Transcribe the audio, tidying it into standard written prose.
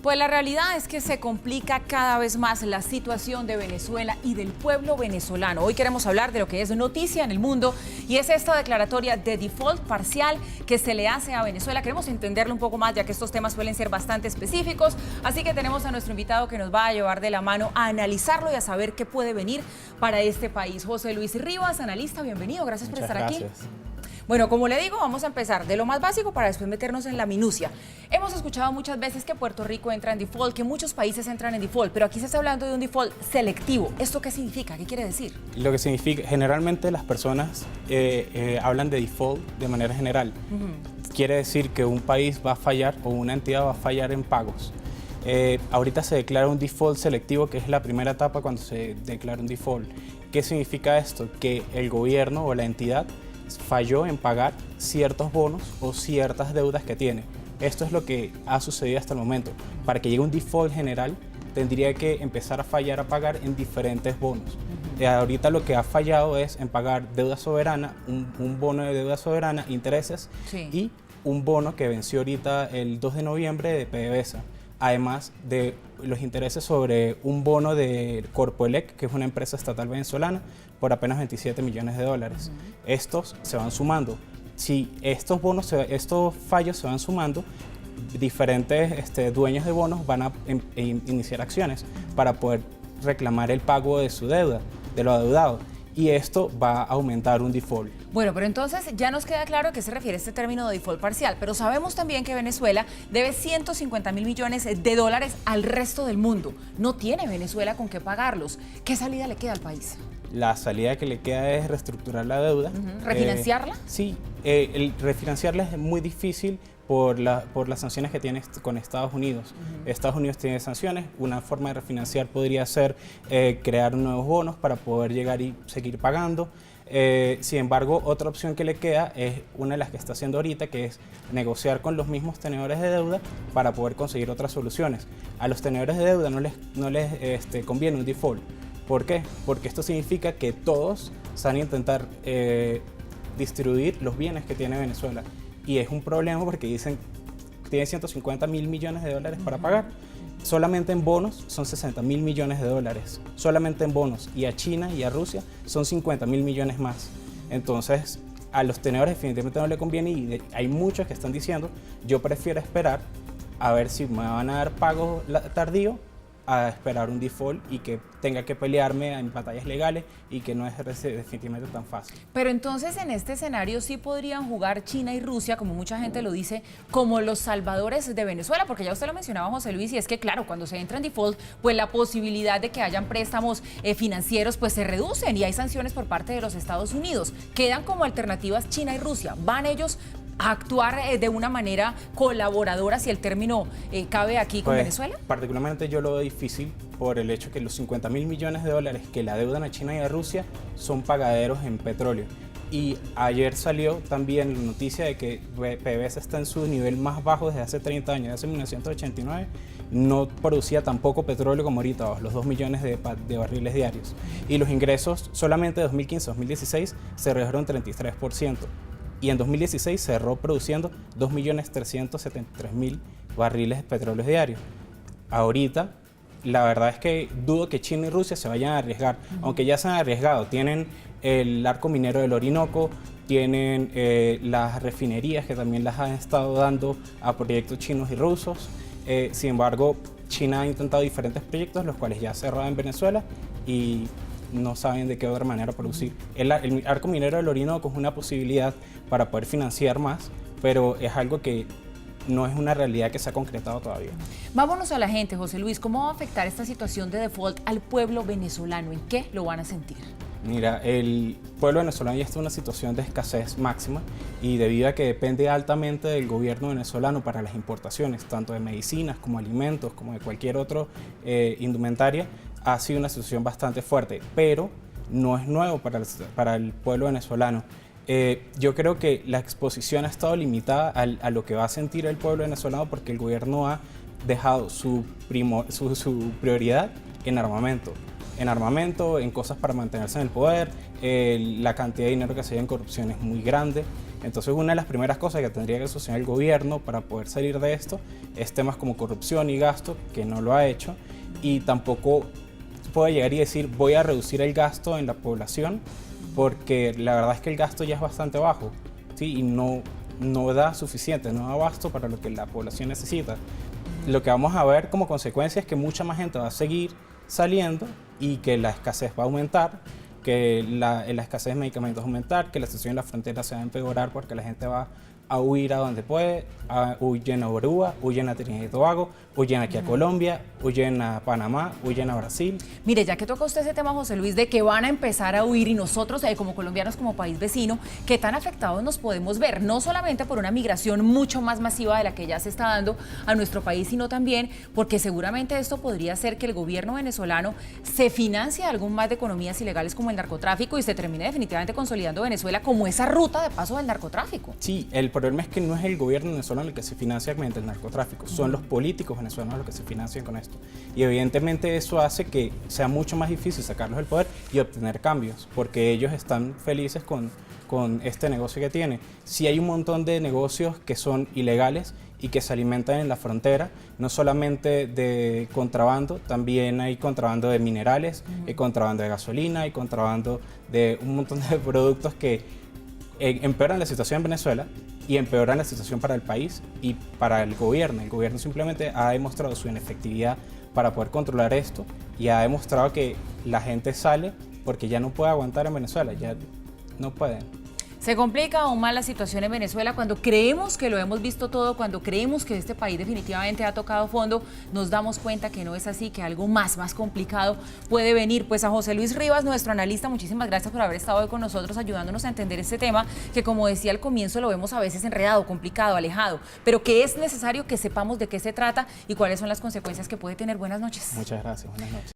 Pues la realidad es que se complica cada vez más la situación de Venezuela y del pueblo venezolano. Hoy queremos hablar de lo que es noticia en el mundo y es esta declaratoria de default parcial que se le hace a Venezuela. Queremos entenderlo un poco más, ya que estos temas suelen ser bastante específicos, así que tenemos a nuestro invitado que nos va a llevar de la mano a analizarlo y a saber qué puede venir para este país. José Luis Rivas, analista, bienvenido, gracias por estar aquí. Bueno, como le digo, vamos a empezar de lo más básico para después meternos en la minucia. Hemos escuchado muchas veces que Puerto Rico entra en default, que muchos países entran en default, pero aquí se está hablando de un default selectivo. ¿Esto qué significa? ¿Qué quiere decir? Lo que significa, generalmente las personas hablan de default de manera general. Quiere decir que un país va a fallar o una entidad va a fallar en pagos. Ahorita se declara un default selectivo, que es la primera etapa cuando se declara un default. ¿Qué significa esto? Que el gobierno o la entidad falló en pagar ciertos bonos o ciertas deudas que tiene. Esto es lo que ha sucedido hasta el momento. Para que llegue un default general, tendría que empezar a fallar a pagar en diferentes bonos. Ahorita lo que ha fallado es en pagar deuda soberana, un bono de deuda soberana, intereses, sí, y un bono que venció ahorita el 2 de noviembre de PDVSA. Además de los intereses sobre un bono de Corpoelec, que es una empresa estatal venezolana, por apenas 27 millones de dólares. Estos se van sumando. Si estos fallos se van sumando, diferentes dueños de bonos van a iniciar acciones para poder reclamar el pago de su deuda, de lo adeudado. Y esto va a aumentar un default. Bueno, pero entonces ya nos queda claro a qué se refiere este término de default parcial, pero sabemos también que Venezuela debe 150.000 millones de dólares al resto del mundo. No tiene Venezuela con qué pagarlos. ¿Qué salida le queda al país? La salida que le queda es reestructurar la deuda. ¿Refinanciarla? Sí, el refinanciarla es muy difícil por las sanciones que tiene con Estados Unidos. Estados Unidos tiene sanciones, una forma de refinanciar podría ser crear nuevos bonos para poder llegar y seguir pagando. Sin embargo, otra opción que le queda es una de las que está haciendo ahorita, que es negociar con los mismos tenedores de deuda para poder conseguir otras soluciones. A los tenedores de deuda no les conviene un default. ¿Por qué? Porque esto significa que todos van a intentar distribuir los bienes que tiene Venezuela. Y es un problema porque dicen que tiene 150.000 millones de dólares para pagar. Solamente en bonos son 60.000 millones de dólares. Solamente en bonos. Y a China y a Rusia son 50.000 millones más. Entonces, a los tenedores definitivamente no le conviene y hay muchos que están diciendo, yo prefiero esperar a ver si me van a dar pago tardío a esperar un default y que tenga que pelearme en batallas legales y que no es definitivamente tan fácil. Pero entonces en este escenario sí podrían jugar China y Rusia, como mucha gente lo dice, como los salvadores de Venezuela, porque ya usted lo mencionaba, José Luis, y es que claro, cuando se entra en default, pues la posibilidad de que hayan préstamos financieros pues se reducen y hay sanciones por parte de los Estados Unidos. Quedan como alternativas China y Rusia. ¿Van ellos a actuar de una manera colaboradora, si el término cabe aquí con Venezuela? Particularmente yo lo veo difícil por el hecho que los 50.000 millones de dólares que le adeudan a China y a Rusia son pagaderos en petróleo. Y ayer salió también la noticia de que PDVSA está en su nivel más bajo desde hace 30 años, desde 1989. No producía tan poco petróleo como ahorita, los 2 millones de barriles diarios. Y los ingresos solamente de 2015-2016 se redujeron 33%. Y en 2016 cerró produciendo 2.373.000 barriles de petróleo diarios. Ahorita, la verdad es que dudo que China y Rusia se vayan a arriesgar, aunque ya se han arriesgado. Tienen el arco minero del Orinoco, tienen las refinerías que también las han estado dando a proyectos chinos y rusos. Sin embargo, China ha intentado diferentes proyectos, los cuales ya cerraron en Venezuela y no saben de qué otra manera producir. El arco minero del Orinoco es una posibilidad para poder financiar más, pero es algo que no es una realidad que se ha concretado todavía. Vámonos a la gente, José Luis. ¿Cómo va a afectar esta situación de default al pueblo venezolano? ¿En qué lo van a sentir? Mira, el pueblo venezolano ya está en una situación de escasez máxima y debido a que depende altamente del gobierno venezolano para las importaciones, tanto de medicinas como alimentos, como de cualquier otro indumentaria, ha sido una situación bastante fuerte, pero no es nuevo para el pueblo venezolano. Yo creo que la exposición ha estado limitada a lo que va a sentir el pueblo venezolano porque el gobierno ha dejado su prioridad en armamento. En cosas para mantenerse en el poder, la cantidad de dinero que se lleva en corrupción es muy grande Entonces una de las primeras cosas que tendría que solucionar el gobierno para poder salir de esto es temas como corrupción y gasto, que no lo ha hecho, y tampoco puede llegar y decir voy a reducir el gasto en la población, porque la verdad es que el gasto ya es bastante bajo, ¿sí? Y no da suficiente, no da abasto para lo que la población necesita. Lo que vamos a ver como consecuencia es que mucha más gente va a seguir saliendo y que la escasez va a aumentar, que la escasez de medicamentos va a aumentar, que la situación en la frontera se va a empeorar porque la gente va a huir a donde puede, huyen a Aruba, huyen a Trinidad y Tobago, huyen aquí a Colombia, huyen a Panamá, huyen a Brasil. Mire, ya que toca usted ese tema, José Luis, de que van a empezar a huir y nosotros como colombianos, como país vecino, ¿qué tan afectados nos podemos ver? No solamente por una migración mucho más masiva de la que ya se está dando a nuestro país, sino también porque seguramente esto podría hacer que el gobierno venezolano se financie algún más de economías ilegales como el narcotráfico y se termine definitivamente consolidando Venezuela como esa ruta de paso del narcotráfico. Sí, el problema es que no es el gobierno venezolano el que se financia mediante el narcotráfico, son los políticos venezolanos los que se financian con esto. Y evidentemente eso hace que sea mucho más difícil sacarlos del poder y obtener cambios, porque ellos están felices con este negocio que tiene. Sí hay un montón de negocios que son ilegales y que se alimentan en la frontera, no solamente de contrabando, también hay contrabando de minerales, hay contrabando de gasolina, hay contrabando de un montón de productos que empeoran la situación en Venezuela y empeoran la situación para el país y para el gobierno. El gobierno simplemente ha demostrado su inefectividad para poder controlar esto y ha demostrado que la gente sale porque ya no puede aguantar en Venezuela, ya no pueden. Se complica aún más la situación en Venezuela cuando creemos que lo hemos visto todo, cuando creemos que este país definitivamente ha tocado fondo, nos damos cuenta que no es así, que algo más complicado puede venir. Pues a José Luis Rivas, nuestro analista, muchísimas gracias por haber estado hoy con nosotros ayudándonos a entender este tema que, como decía al comienzo, lo vemos a veces enredado, complicado, alejado, pero que es necesario que sepamos de qué se trata y cuáles son las consecuencias que puede tener. Buenas noches. Muchas gracias, buenas noches.